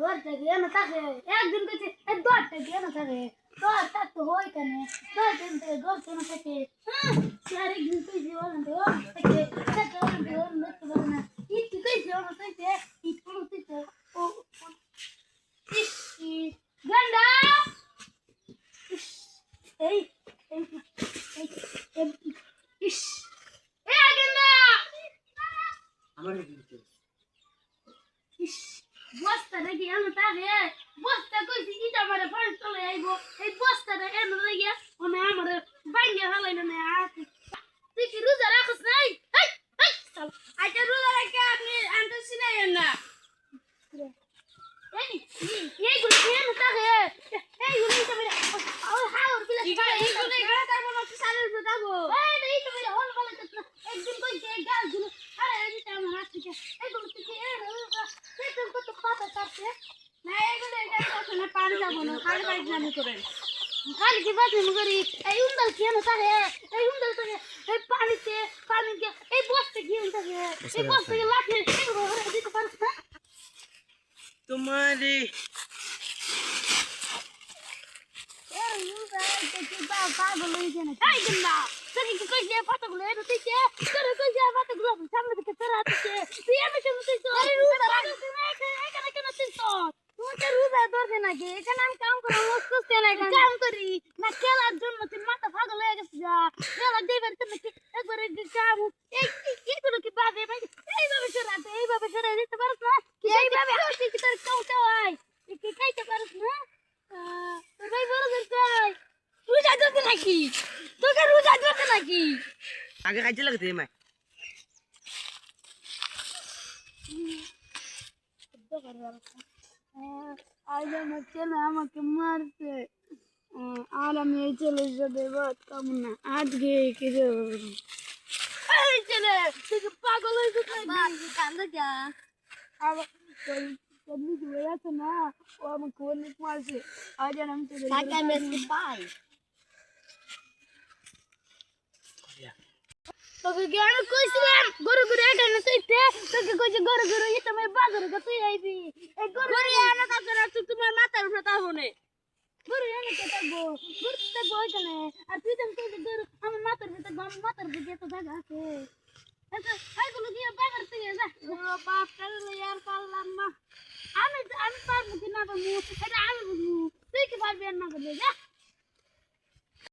ঘরটা গিয়ে না থাকে একদিন কইছে এই দরটা গিয়ে না থাকে দরটা তো হই কেন দর দিন থেকে ঘর কেন থাকে চার একদিন কইছে ওখান থেকে থাকে থাকে ওখান থেকে ওখান দেখতে পারে না ইট কইছে ওখান থেকে ইট কোনো থেকে ও ইস গন্ডা ইস এই এই এই ইস এ গন্ডা আমার দিতে ইস বস্তা নাকি এমন তারে বস্তা কইছি ইটা আমারে পানি চলে আইবো এই বস্তাটা এমন লাগিয়া ওনে আমারে বাইঙ্গা হালাইলো না আছে তুই কি রোজা রাখছ নাই এই এই চল আইটা রোজা রাখা আপনি আনতে সিনাইন না এইগুলো কেন তারে এইগুলো ইটা মেরে ওই হাওর বিলা এইগুলো গাড়া তারবো না সালের উপরে যাবো এই ইটা মেরে হল বলে না একদিন কইছে গালগুলো আরে এটা আমার হাত থেকে এইগুলো থেকে সেটা কত পাতা কাটছে না এগুলো এটা কাছে না পানি যাবো না খালি বাইক নামি করেন খালি কি বাজে মগরি এই উন্দাল কেন তারে এই উন্দাল থেকে এই পানিতে পানি কে এই বস্তা কি উন্দাল এই বস্তা কে লাঠি এগুলো হরে দিতে পারছ না তোমারে এই উন্দাল কি পাগল হইছে না এই গন্ডা তুই কি কইছে পাতাগুলো এর দিকে তোর কইছে পাতাগুলো সামনে দিকে তোর হাতে তুই এমন কেন তুইছ এই উন্দাল এখানে কেন তুইছ তুই তো রোজা ধরছে নাকি এখানে আমি কাম করে মস্ত না কাম করি না খেলার জন্য তুই মাথা পাগল হয়ে গেছিস যা খেলা দেবার তুমি কি একবারে কাম এইগুলো কি ভাবে এইভাবে সরাতে দিতে পারছ না কি এইভাবে কি তোর কাউটা হয় কি খাইতে পারছ না তোর ভাই বড় করছাই রোজা ধরছে নাকি তোকে রোজা ধরছে নাকি আগে খাইতে লাগতে মাই আজ আমার ছেলে আমাকে মারছে আর আমি এই ছেলের সাথে বাদ কাম না আজকে কি এই ছেলে তুই কি পাগল হয়েছিস কান্দা যা আবার কবলি হয়ে আছে না ও আমাকে অনেক মারছে আজ আর আমি তোকে পাই তোকে কি আমি কইছিলাম গরু গরু এখানে তুইতে তোকে কইছে গরু গরু এটা আমি বাজারে তুই আইবি এই গরু এনে তাছাড়া তুই তোমার মাথার উপরে তাবো না গরু এনে কে তাবো গরু তাবো এখানে আর তুই তো কইছে গরু আমার মাথার ভিতরে তো জায়গা আছে এটা এইগুলো দিয়ে বাজার থেকে যা ও বাপ কালে আর পারলাম না আমি পারবো কি না পারবো এটা আমি বুঝবো তুই কি পারবি আর না করবি যা